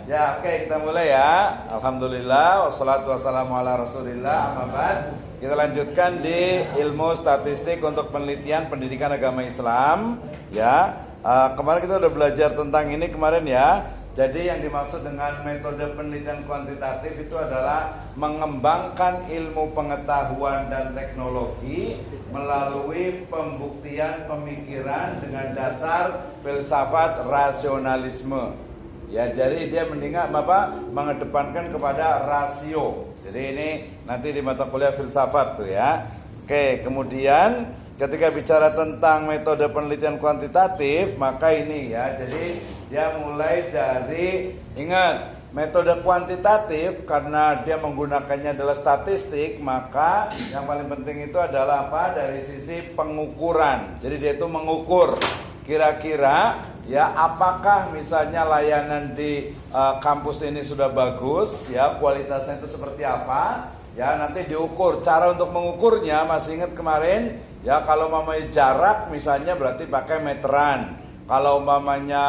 Ya, oke, kita mulai ya. Alhamdulillah, wassalatu wassalamu ala rasulillah, amma ba'd. Kita lanjutkan di ilmu statistik untuk penelitian pendidikan agama Islam. Ya, kemarin kita udah belajar tentang ini kemarin ya. Jadi yang dimaksud dengan metode penelitian kuantitatif itu adalah mengembangkan ilmu pengetahuan dan teknologi melalui pembuktian pemikiran dengan dasar filsafat rasionalisme. Ya, jadi dia mengedepankan kepada rasio. Jadi ini nanti di mata kuliah filsafat tuh ya. Oke, kemudian ketika bicara tentang metode penelitian kuantitatif, maka ini ya, jadi dia mulai dari, ingat, metode kuantitatif karena dia menggunakannya adalah statistik, maka yang paling penting itu adalah apa? Dari sisi pengukuran. Jadi dia itu mengukur kira-kira ya apakah misalnya layanan di kampus ini sudah bagus, ya kualitasnya itu seperti apa? Ya nanti diukur. Cara untuk mengukurnya masih ingat kemarin ya, kalau mamanya jarak misalnya berarti pakai meteran. Kalau mamanya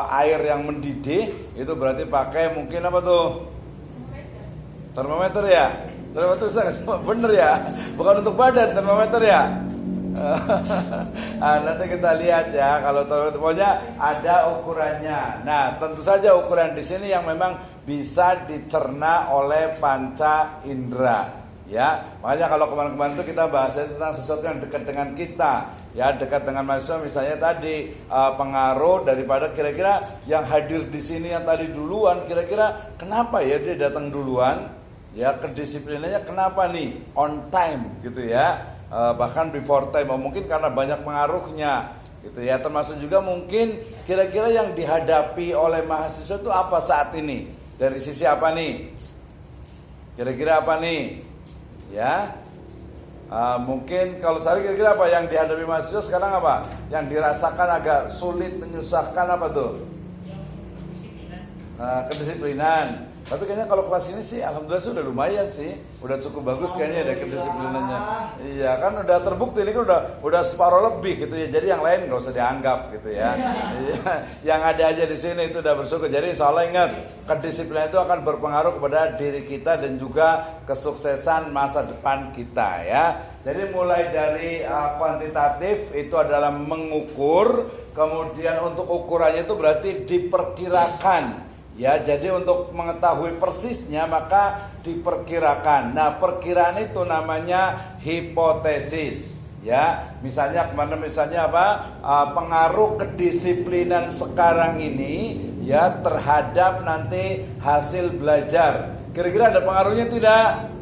air yang mendidih itu berarti pakai mungkin apa tuh? Termometer ya. Termometer bener ya. Bukan untuk badan termometer ya. Nanti kita lihat ya, kalau termometer pokoknya ada ukurannya. Nah, tentu saja ukuran di sini yang memang bisa dicerna oleh panca indera. Ya, makanya kalau kemarin-kemarin itu kita bahas tentang sesuatu yang dekat dengan kita, ya dekat dengan mahasiswa misalnya tadi pengaruh daripada kira-kira yang hadir di sini yang tadi duluan, kira-kira kenapa ya dia datang duluan, ya kedisiplinannya kenapa nih on time gitu ya, bahkan before time, mungkin karena banyak pengaruhnya gitu ya, termasuk juga mungkin kira-kira yang dihadapi oleh mahasiswa itu apa saat ini, dari sisi apa nih, kira-kira apa nih? Ya, mungkin kalau cari kira-kira apa yang dihadapi mahasiswa sekarang, apa yang dirasakan agak sulit, menyusahkan, apa tuh? Kedisiplinan. Tapi kayaknya kalau kelas ini sih alhamdulillah sudah lumayan sih, udah cukup bagus kayaknya ada kedisiplinannya. Iya kan, udah terbukti ini kan udah separuh lebih gitu ya. Jadi yang lain nggak usah dianggap gitu ya. Yang ada aja di sini itu udah bersyukur. Jadi insyaallah ingat, kedisiplinan itu akan berpengaruh kepada diri kita dan juga kesuksesan masa depan kita ya. Jadi mulai dari kuantitatif itu adalah mengukur, kemudian untuk ukurannya itu berarti diperkirakan. Ya, jadi untuk mengetahui persisnya maka diperkirakan. Nah, perkiraan itu namanya hipotesis. Ya, misalnya kemana misalnya apa? Pengaruh kedisiplinan sekarang ini ya terhadap nanti hasil belajar. Kira-kira ada pengaruhnya tidak?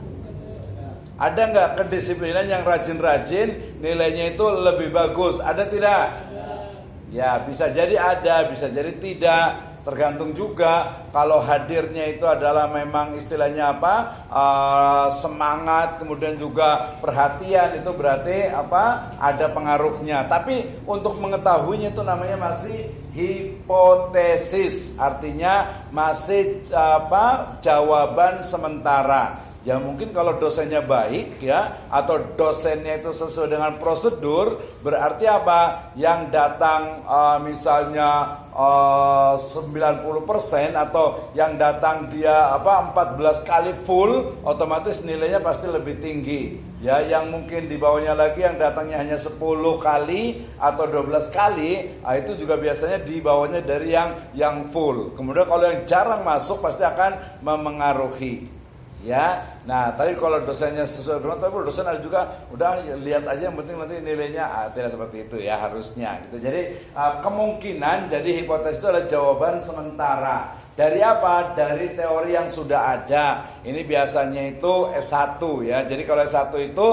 Ada nggak kedisiplinan yang rajin-rajin nilainya itu lebih bagus? Ada tidak? Ya, bisa jadi ada, bisa jadi tidak. Tergantung juga kalau hadirnya itu adalah memang istilahnya apa, semangat, kemudian juga perhatian, itu berarti apa, ada pengaruhnya. Tapi untuk mengetahuinya itu namanya masih hipotesis, artinya masih apa, jawaban sementara. Ya mungkin kalau dosennya baik ya, atau dosennya itu sesuai dengan prosedur, berarti apa? Yang datang misalnya 90% atau yang datang dia 14 kali full, otomatis nilainya pasti lebih tinggi. Ya, yang mungkin di bawahnya lagi yang datangnya hanya 10 kali atau 12 kali, itu juga biasanya di bawahnya dari yang full. Kemudian kalau yang jarang masuk pasti akan memengaruhi. Ya, nah tadi kalau dosennya sesuai dengan, tapi dosen ada juga udah lihat aja yang penting nanti nilainya tidak seperti itu ya harusnya gitu. Jadi kemungkinan, jadi hipotesis itu adalah jawaban sementara. Dari apa? Dari teori yang sudah ada. Ini biasanya itu S1 ya. Jadi kalau S1 itu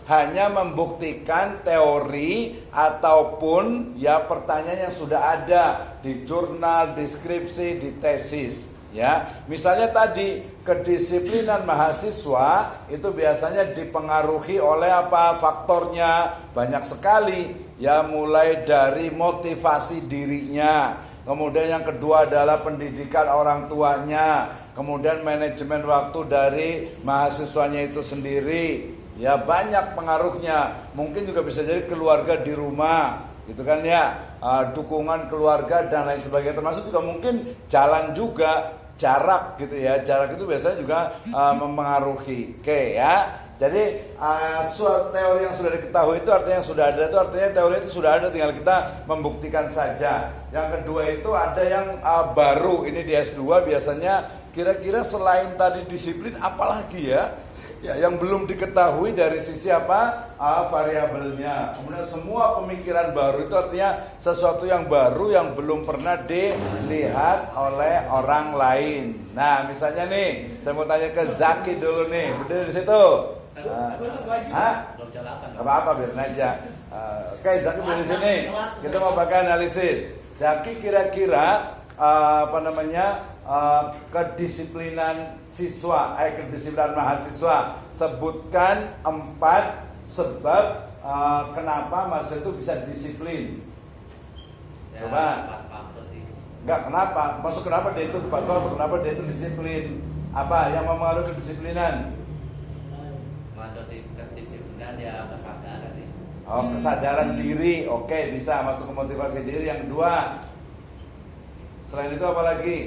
hanya membuktikan teori ataupun ya pertanyaan yang sudah ada di jurnal, di skripsi, di tesis. Ya, misalnya tadi kedisiplinan mahasiswa itu biasanya dipengaruhi oleh apa? Faktornya banyak sekali. Ya, mulai dari motivasi dirinya, kemudian yang kedua adalah pendidikan orang tuanya, kemudian manajemen waktu dari mahasiswanya itu sendiri. Ya, banyak pengaruhnya. Mungkin juga bisa jadi keluarga di rumah. gitu kan ya, dukungan keluarga dan lain sebagainya, termasuk juga mungkin jalan juga, jarak gitu ya, jarak itu biasanya juga mempengaruhi. Oke ya. Jadi suatu teori yang sudah diketahui itu artinya sudah ada, itu artinya teori itu sudah ada, tinggal kita membuktikan saja. Yang kedua itu ada yang baru, ini di S2 biasanya kira-kira selain tadi disiplin apalagi ya? Ya, yang belum diketahui dari sisi apa variabelnya. Kemudian semua pemikiran baru itu artinya sesuatu yang baru yang belum pernah dilihat oleh orang lain. Nah, misalnya nih, saya mau tanya ke Zaki dulu nih, betul di situ. Apa-apa biar aja. Oke, Zaki di sini. Kita mau pakai analisis. Zaki kira-kira kedisiplinan siswa, kedisiplinan mahasiswa, sebutkan 4 sebab kenapa mahasiswa itu bisa disiplin. Ya, coba. Enggak, kenapa? Maksud kenapa dia itu faktor, kenapa dia itu disiplin? Apa yang mempengaruhi kedisiplinan? Kedisiplinan ya kesadaran ya. Oh, kesadaran diri. Oke, bisa masuk ke motivasi diri. Yang kedua, selain itu apa lagi?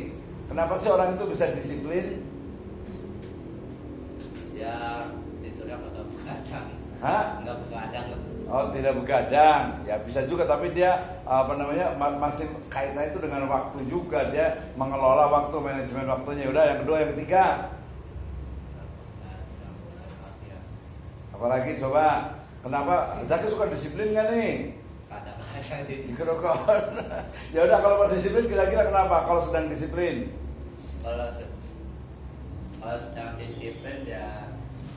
Kenapa sih orang itu bisa disiplin? Ya, tidurnya nggak begadang. Hah? Nggak begadang. Oh, tidak begadang. Ya bisa juga, tapi dia masih kaitannya itu dengan waktu juga. Dia mengelola waktu, manajemen waktunya. Udah, yang kedua, yang ketiga. Apalagi coba? Kenapa Zaki suka disiplin nggak nih? Kadang-kadang sih. Ya udah, kalau pas disiplin kira-kira kenapa? Kalau sedang disiplin? Kalau sedang disiplin ya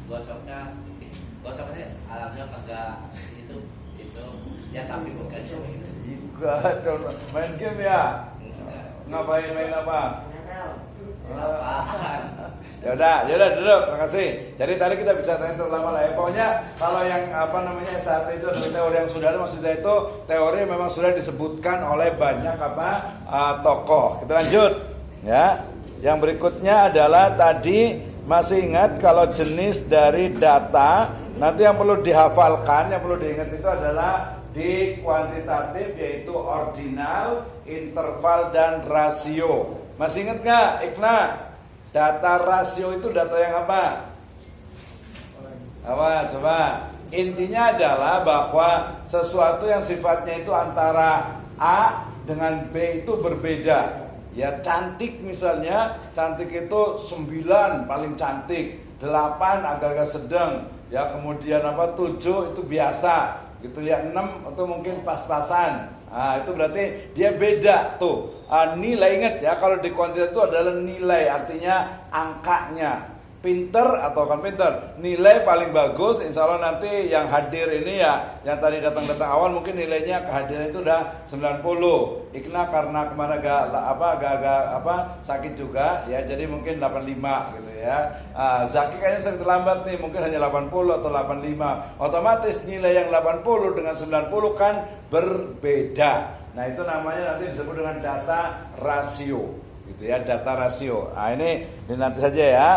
gosoknya alamnya kagak itu ya, tapi bukan Enggak, main game ya? Ngapain, main apa? Ya udah duduk, makasih. Jadi tadi kita bicara itu lama lah ya. Pokoknya kalau yang saat itu adalah teori yang sudah ada, maksudnya itu teori yang memang sudah disebutkan oleh banyak tokoh. Kita lanjut ya. Yang berikutnya adalah tadi masih ingat kalau jenis dari data, nanti yang perlu dihafalkan, yang perlu diingat itu adalah di kuantitatif, yaitu ordinal, interval dan rasio. Masih ingat nggak, Ikna? Data rasio itu data yang apa? Apa? Coba. Intinya adalah bahwa sesuatu yang sifatnya itu antara A dengan B itu berbeda. Ya, cantik misalnya, cantik itu 9 paling cantik, 8 agak-agak sedang, ya, kemudian 7 itu biasa, gitu ya, 6 itu mungkin pas-pasan. Nah, itu berarti dia beda tuh. Nilai, ingat ya, kalau di kuantitatif itu adalah nilai, artinya angkanya. Pinter atau kan pinter, nilai paling bagus, insya Allah nanti yang hadir ini ya, yang tadi datang-datang awal mungkin nilainya kehadiran itu udah 90. Ikna karena kemarin agak sakit juga ya, jadi mungkin 85 gitu ya. Zaki kayaknya sering terlambat nih, mungkin hanya 80 atau 85. Otomatis nilai yang 80 dengan 90 kan berbeda. Nah, itu namanya nanti disebut dengan data rasio gitu ya, data rasio. Nah, ini nanti saja ya.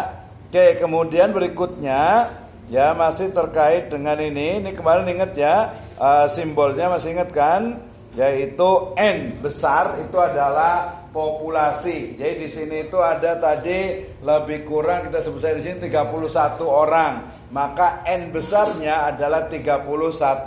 Oke, kemudian berikutnya ya masih terkait dengan ini kemarin ingat ya, simbolnya masih ingat kan? Yaitu N besar itu adalah populasi. Jadi di sini itu ada tadi lebih kurang kita sebut saja di sini 31 orang. Maka N besarnya adalah 31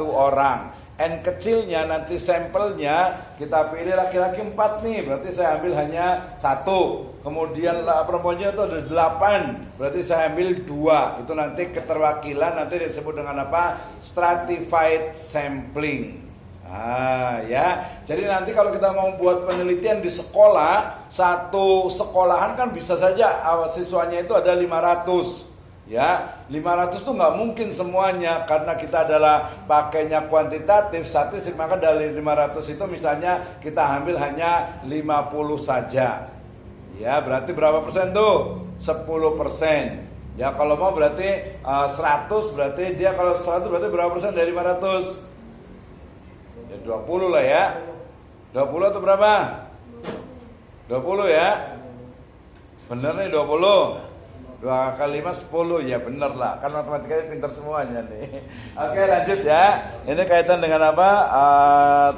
orang. N kecilnya nanti sampelnya kita pilih laki-laki 4 nih, berarti saya ambil hanya 1. Kemudian perempuannya itu ada 8, berarti saya ambil 2. Itu nanti keterwakilan, nanti disebut dengan apa? Stratified sampling. Ya. Jadi nanti kalau kita mau buat penelitian di sekolah, satu sekolahan kan bisa saja siswanya itu ada 500. Ya, 500 tuh nggak mungkin semuanya karena kita adalah pakainya kuantitatif statistik, maka dari 500 itu misalnya kita ambil hanya 50 saja. Ya, berarti berapa persen tuh? 10%. Ya, kalau mau berarti 100, berarti dia kalau 100 berarti berapa persen dari 500? Ya 20 lah ya. 20 atau berapa? 20 ya. Bener nih 20. 2 kali 5 10 ya bener lah. Kan matematikanya pintar semuanya nih. Oke lanjut ya. Ini kaitan dengan apa?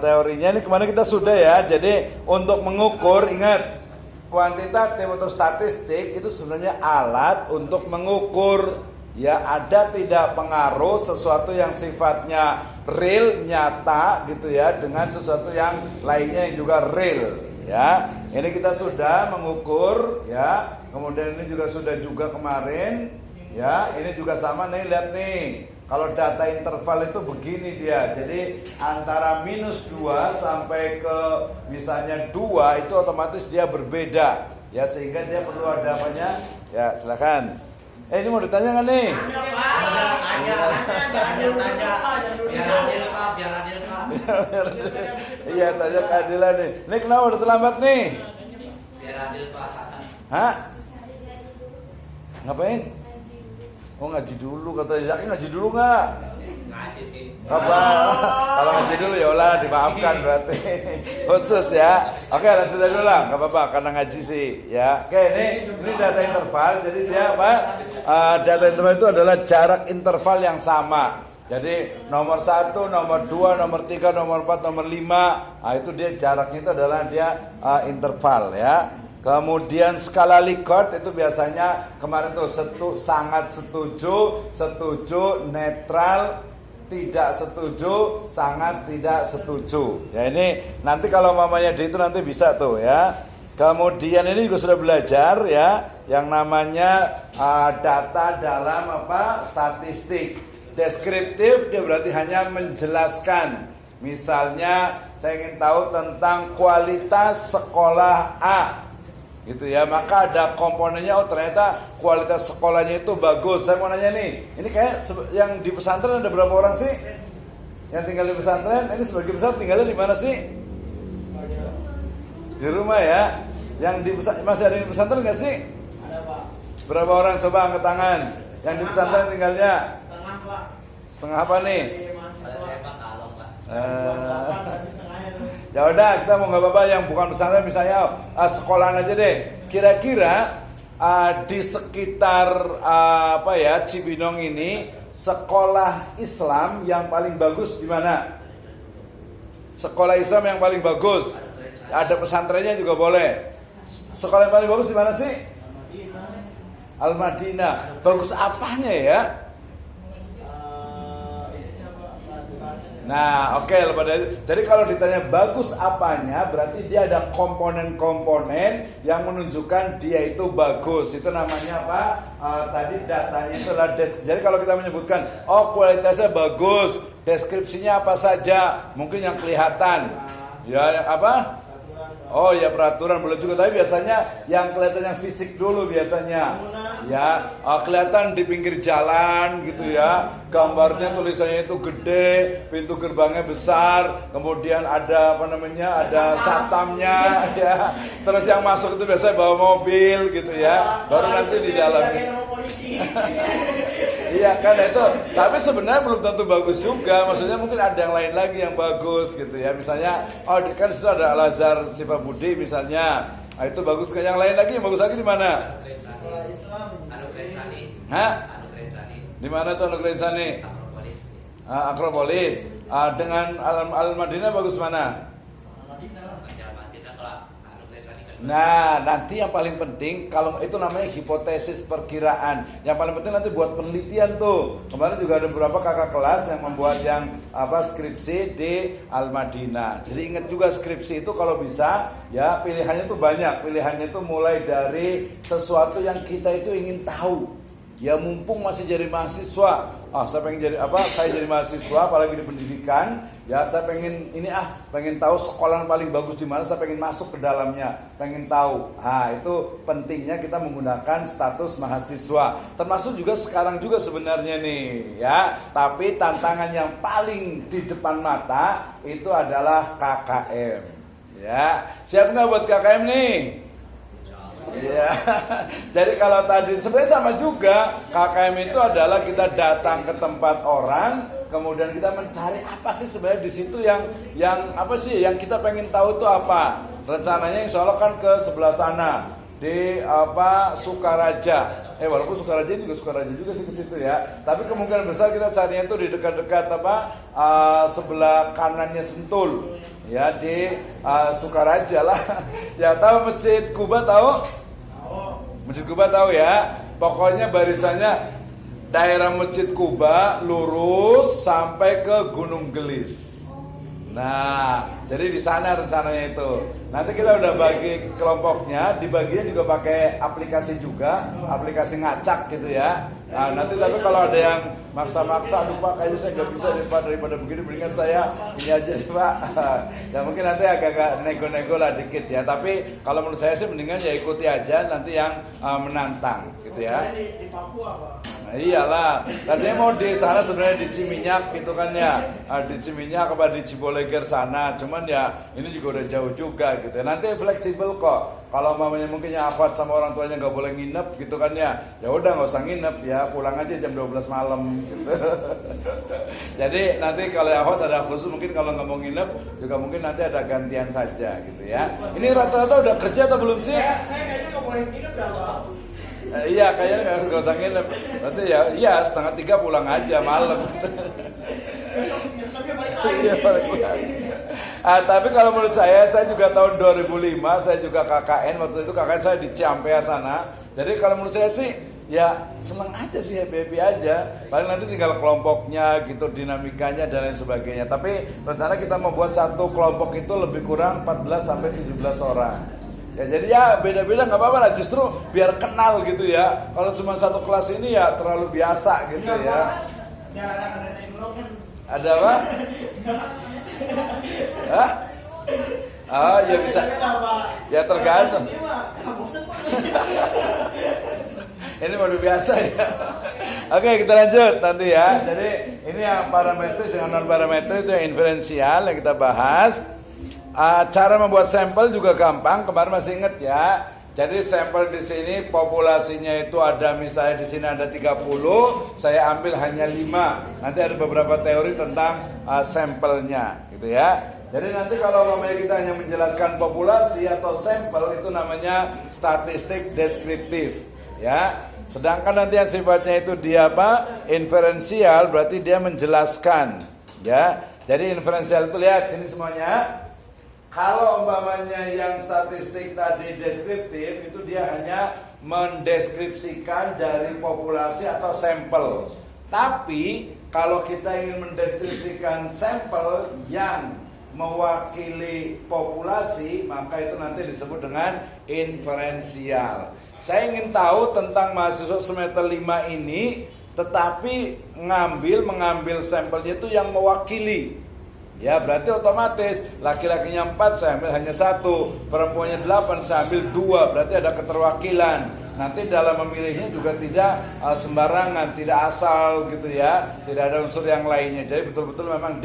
Teorinya ini kemarin kita sudah ya. Jadi untuk mengukur ingat kuantitatif atau statistik itu sebenarnya alat untuk mengukur ya ada tidak pengaruh sesuatu yang sifatnya real nyata gitu ya dengan sesuatu yang lainnya yang juga real ya. Ini kita sudah mengukur ya. Kemudian ini juga sudah juga kemarin ya. Ini juga sama nih, lihat nih. Kalau data interval itu begini dia. Jadi antara -2 sampai ke misalnya 2 itu otomatis dia berbeda ya, sehingga dia perlu ada apanya? Ya, silakan. Ini mau ditanya nggak nih? Biar adil Pak. Iya, tanya keadilan nih. Ini kenapa udah terlambat nih? Biar adil Pak. Hah? Ngapain? Oh ngaji dulu katanya. Yakin ngaji dulu nggak? Ngaji sih. Apa? Kalau ngaji dulu ya Allah dimaafkan berarti. Khusus ya. Oke lanjut dulu lah. Nggak apa-apa karena ngaji sih ya. Oke ini data interval. Jadi dia apa? Data interval itu adalah jarak interval yang sama. Jadi nomor 1, nomor 2, nomor 3, nomor 4, nomor 5. Itu dia jaraknya itu adalah dia interval ya. Kemudian skala Likert itu biasanya kemarin tuh sangat setuju, setuju, netral, tidak setuju, sangat tidak setuju. Ya ini nanti kalau mamanya D itu nanti bisa tuh ya. Kemudian ini juga sudah belajar ya yang namanya data dalam apa? Statistik. Deskriptif dia berarti hanya menjelaskan. Misalnya saya ingin tahu tentang kualitas sekolah A. Gitu ya, maka ada komponennya. Oh ternyata kualitas sekolahnya itu bagus. Saya mau nanya nih, ini kayak yang di pesantren ada berapa orang sih yang tinggal di pesantren? Ini sebagian besar tinggalnya di mana sih? Di rumah ya. Yang di masih ada di pesantren nggak sih? Ada Pak. Berapa orang coba angkat tangan? Yang di pesantren tinggalnya? Setengah Pak. Setengah apa nih? Kalau saya Pak kalong Pak. Berarti setengahnya tuh. Ya udah kita mau nggak apa-apa yang bukan pesantren misalnya sekolahan aja deh. Kira-kira di sekitar apa ya Cibinong ini sekolah Islam yang paling bagus di mana? Sekolah Islam yang paling bagus. Ada pesantrennya juga boleh. Sekolah yang paling bagus di mana sih? Al-Madinah. Bagus apanya ya? Nah, oke, jadi kalau ditanya bagus apanya, berarti dia ada komponen-komponen yang menunjukkan dia itu bagus. Itu namanya apa? Tadi datanya itu adalah jadi kalau kita menyebutkan, oh kualitasnya bagus, deskripsinya apa saja, mungkin yang kelihatan, ya apa? Oh ya peraturan boleh juga, tapi biasanya yang kelihatan yang fisik dulu biasanya. Ya, kelihatan di pinggir jalan gitu ya. Gambarnya tulisannya itu gede, pintu gerbangnya besar, kemudian ada apa namanya? Ada satpamnya ya. Terus yang masuk itu biasanya bawa mobil gitu ya. Baru nanti di dalam. Iya kan itu. Tapi sebenarnya belum tentu bagus juga. Maksudnya mungkin ada yang lain lagi yang bagus gitu ya. Misalnya, oh kan di situ ada Al-Azhar Sifabudi misalnya. Nah, itu bagus kan. Yang lain lagi yang bagus lagi di mana? Anu Krensani. Hah? Anu Krensani. Di mana tuh Anu Krensani? Akropolis. Akropolis. Dengan Al-Madinah bagus mana? Nah, nanti yang paling penting kalau itu namanya hipotesis perkiraan. Yang paling penting nanti buat penelitian tuh. Kemarin juga ada beberapa kakak kelas yang membuat yang skripsi di Al-Madinah. Jadi ingat juga skripsi itu kalau bisa ya pilihannya tuh banyak. Pilihannya tuh mulai dari sesuatu yang kita itu ingin tahu. Ya mumpung masih jadi mahasiswa. Saya pengen jadi apa? Saya jadi mahasiswa apalagi di pendidikan. Ya saya pengen pengen tahu sekolah yang paling bagus di mana, saya pengen masuk ke dalamnya, pengen tahu. Itu pentingnya kita menggunakan status mahasiswa. Termasuk juga sekarang juga sebenarnya nih, ya. Tapi tantangan yang paling di depan mata itu adalah KKM. Ya, siap nggak buat KKM nih? Iya. Jadi kalau tadi sebenarnya sama juga, KKM itu adalah kita datang ke tempat orang, kemudian kita mencari apa sih sebenarnya di situ yang apa sih yang kita pengen tahu itu apa. Rencananya insya Allah kan ke sebelah sana. di Sukaraja. Walaupun Sukaraja juga sih ke situ ya. Tapi kemungkinan besar kita carinya itu di dekat-dekat sebelah kanannya Sentul. Ya di Sukaraja lah. Ya tahu Masjid Kuba tahu? Masjid Kuba tahu ya. Pokoknya barisannya daerah Masjid Kuba lurus sampai ke Gunung Gelis. Nah, jadi di sana rencananya itu. Nanti kita udah bagi kelompoknya, dibaginya juga pakai aplikasi juga, aplikasi ngacak gitu ya. Nah, nanti tapi kalau ada yang maksa-maksa, aduh Pak, kayaknya saya nggak bisa daripada begini, mendingan saya ini aja nih Pak. Ya mungkin nanti agak-agak nego-nego lah dikit ya. Tapi kalau menurut saya sih mendingan ya ikuti aja nanti yang menantang gitu ya. Di Papua Pak. Nah, iyalah, tadinya mau di sana sebenarnya di Ciminyak gitu kan ya, di Ciminyak apa di Ciboleger sana, cuman ya ini juga udah jauh juga gitu. Nanti fleksibel kok. Kalau mamanya mungkin Afat sama orang tuanya nggak boleh nginep gitu kan ya, ya udah nggak usah nginep ya, pulang aja jam 12 malam gitu. Jadi nanti kalau Afat ada khusus mungkin kalau nggak mau nginep juga mungkin nanti ada gantian saja gitu ya. Ini rata-rata udah kerja atau belum sih? Saya kayaknya nggak boleh nginep dah Pak. Iya, kayaknya nggak usah nginep. Berarti ya, iya 2:30 pulang aja malam. Besok nginepnya balik Iya, lagi. balik lagi. Tapi kalau menurut saya juga tahun 2005 saya juga KKN, waktu itu KKN saya di Ciampea sana. Jadi kalau menurut saya sih ya seneng aja sih, happy aja. Paling nanti tinggal kelompoknya gitu, dinamikanya dan lain sebagainya. Tapi rencana kita membuat satu kelompok itu lebih kurang 14 sampai 17 orang. Ya jadi ya beda-beda nggak apa-apa lah, justru biar kenal gitu ya. Kalau cuma satu kelas ini ya terlalu biasa gitu ya. Ya ada tenggorok kan. Ada apa? Hah? Oh ya bisa. Ya tergantung. Ini mah kampusnya Pak. Ini baru biasa ya. Oke, kita lanjut nanti ya. Jadi ini yang parameter dengan non parameter itu yang inferensial yang kita bahas. Cara membuat sampel juga gampang. Kemarin masih ingat ya. Jadi sampel di sini populasinya itu ada, misalnya di sini ada 30, saya ambil hanya 5. Nanti ada beberapa teori tentang sampelnya, gitu ya. Jadi nanti kalau kita hanya menjelaskan populasi atau sampel itu namanya statistik deskriptif, ya. Sedangkan nanti yang sifatnya itu dia apa? Inferensial, berarti dia menjelaskan, ya. Jadi inferensial itu lihat sini semuanya. Kalau umpamanya yang statistik tadi deskriptif itu dia hanya mendeskripsikan dari populasi atau sampel. Tapi kalau kita ingin mendeskripsikan sampel yang mewakili populasi, maka itu nanti disebut dengan inferensial. Saya ingin tahu tentang mahasiswa semester 5 ini, tetapi mengambil sampelnya itu yang mewakili. Ya berarti otomatis laki-lakinya 4 saya ambil hanya 1, perempuannya 8 saya ambil 2, berarti ada keterwakilan. Nanti dalam memilihnya juga tidak sembarangan, tidak asal gitu ya, tidak ada unsur yang lainnya. Jadi betul-betul memang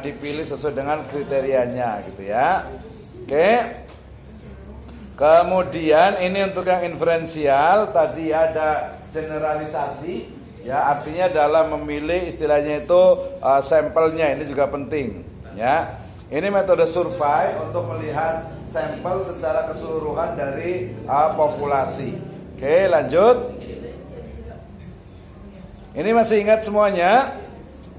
dipilih sesuai dengan kriterianya gitu ya. Oke. Kemudian ini untuk yang inferensial tadi ada generalisasi. Ya, artinya dalam memilih istilahnya itu sampelnya ini juga penting, ya. Ini metode survei untuk melihat sampel secara keseluruhan dari populasi. Oke, lanjut. Ini masih ingat semuanya?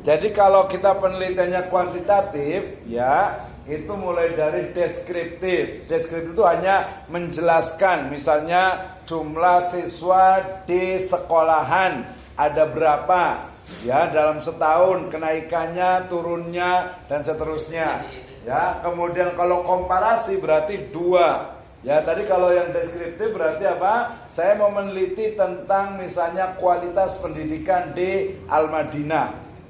Jadi kalau kita penelitiannya kuantitatif, ya, itu mulai dari deskriptif. Deskriptif itu hanya menjelaskan, misalnya jumlah siswa di sekolahan ada berapa ya dalam setahun, kenaikannya, turunnya dan seterusnya ya. Kemudian kalau komparasi berarti 2 ya. Tadi kalau yang deskriptif berarti apa? Saya mau meneliti tentang misalnya kualitas pendidikan di Al-Madinah,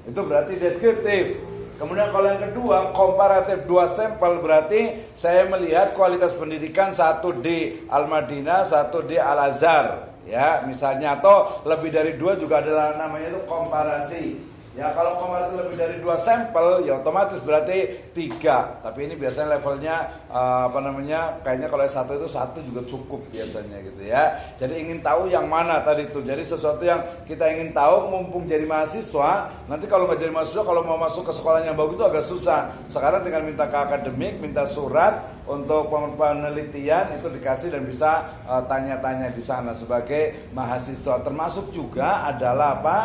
itu berarti deskriptif. Kemudian kalau yang kedua komparatif, 2 sampel, berarti saya melihat kualitas pendidikan 1 di Al-Madinah, 1 di Al-Azhar ya misalnya, atau lebih dari 2 juga adalah namanya itu komparasi ya. Kalau komparatif lebih dari 2 sampel ya otomatis berarti 3, tapi ini biasanya levelnya kayaknya kalau S1 itu 1 juga cukup biasanya gitu ya. Jadi ingin tahu yang mana tadi itu, jadi sesuatu yang kita ingin tahu mumpung jadi mahasiswa. Nanti kalau nggak jadi mahasiswa, kalau mau masuk ke sekolah yang bagus itu agak susah. Sekarang tinggal minta ke akademik, minta surat, untuk penelitian itu dikasih dan bisa tanya-tanya di sana sebagai mahasiswa. Termasuk juga adalah apa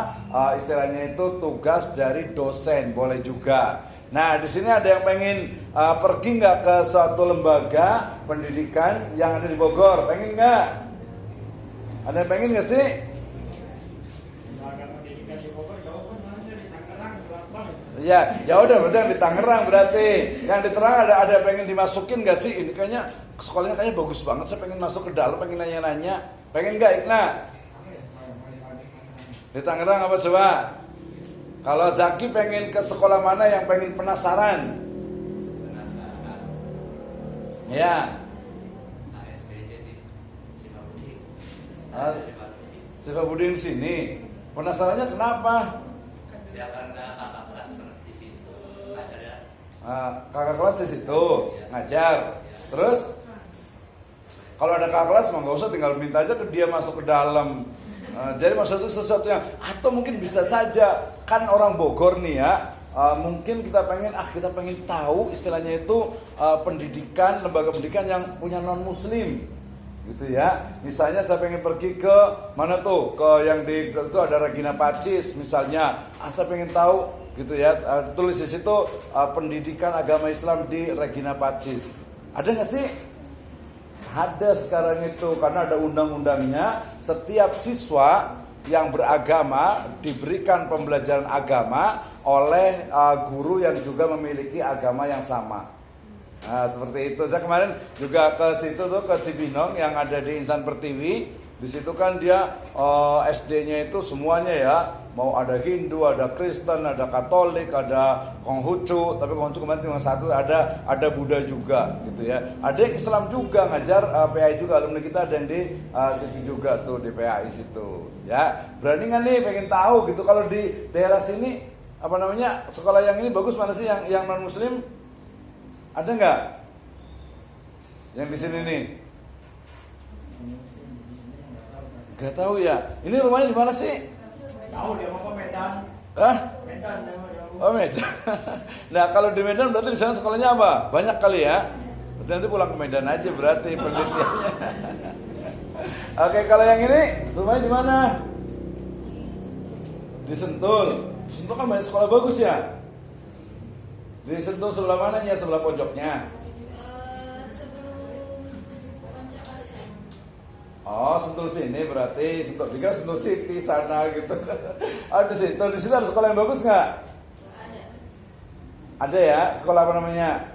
istilahnya itu tugas dari dosen, boleh juga. Nah, di sini ada yang pengen pergi nggak ke suatu lembaga pendidikan yang ada di Bogor? Pengen nggak? Ada yang pengen nggak sih? Ya udah berarti yang di Tangerang berarti. Yang di Tangerang ada pengen dimasukin gak sih? Ini kayaknya sekolahnya kayaknya bagus banget. Saya pengen masuk ke dalam, pengen nanya-nanya. Pengen gak Ikna? Di Tangerang apa coba? Kalau Zaki pengen ke sekolah mana yang pengen penasaran? Ya. ASBD di Sifabudi. Sifabudi di sini. Penasarannya kenapa? Ya karena kakak kelas di situ ngajar ya. Kakak kelas di situ ngajar. Terus kalau ada kakak kelas mah nggak usah, tinggal minta aja ke dia masuk ke dalam. Jadi maksudnya sesuatu yang atau mungkin bisa saja kan orang Bogor nih ya. Mungkin kita pengen tahu istilahnya itu pendidikan, lembaga pendidikan yang punya non muslim gitu ya. Misalnya saya pengen pergi ke mana tuh, ke yang di itu ada Regina Pacis misalnya. Saya pengen tahu gitu ya, tulis di situ pendidikan agama Islam di Regina Pacis. Ada nggak sih? Ada sekarang itu karena ada undang-undangnya. Setiap siswa yang beragama diberikan pembelajaran agama oleh guru yang juga memiliki agama yang sama. Nah, seperti itu. Saya kemarin juga ke situ tuh, ke Cibinong yang ada di Insan Pertiwi. Di situ kan dia SD-nya itu semuanya ya, mau ada Hindu, ada Kristen, ada Katolik, ada Konghucu. Tapi Konghucu kemarin cuma satu, ada Buddha juga gitu ya. Ada yang Islam juga ngajar PAI juga, alumni kita ada yang di situ juga tuh di PAI situ. Ya, berani nggak nih pengen tahu gitu kalau di daerah sini apa namanya sekolah yang ini bagus mana sih yang non Muslim? Ada nggak? Yang di sini nih? Gak tahu ya. Ini rumahnya di mana sih? Tahu dia mau ke Medan. Hah? Medan. Oh Medan. Nah kalau di Medan berarti di sana sekolahnya apa? Banyak kali ya. Berarti nanti pulang ke Medan aja berarti penelitiannya. Oke, kalau yang ini rumahnya di mana? Di Sentul. Sentul kan banyak sekolah bagus ya. Di Sentul sebelah mananya? Sebelah pojoknya. Oh, Sentul sini berarti Sentul. Dikira Sentul City sana gitu. Oh, di situ ada sekolah yang bagus nggak? Ada. Ada ya. Sekolah apa namanya?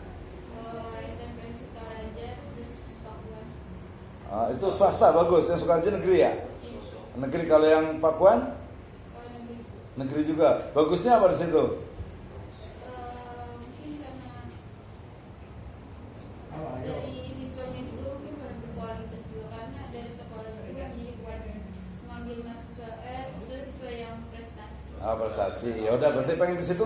SMP Sukaraja terus Pakuan. Itu swasta bagus. Yang Sukaraja negeri ya? Negeri. Kalau yang Pakuan? Negeri juga. Bagusnya apa di situ? Mungkin karena dari siswanya itu mungkin berkualitas juga karena dari sekolah juga jadi buat mengambil siswa yang prestasi. Prestasi. Ya udah berarti pengen ke situ.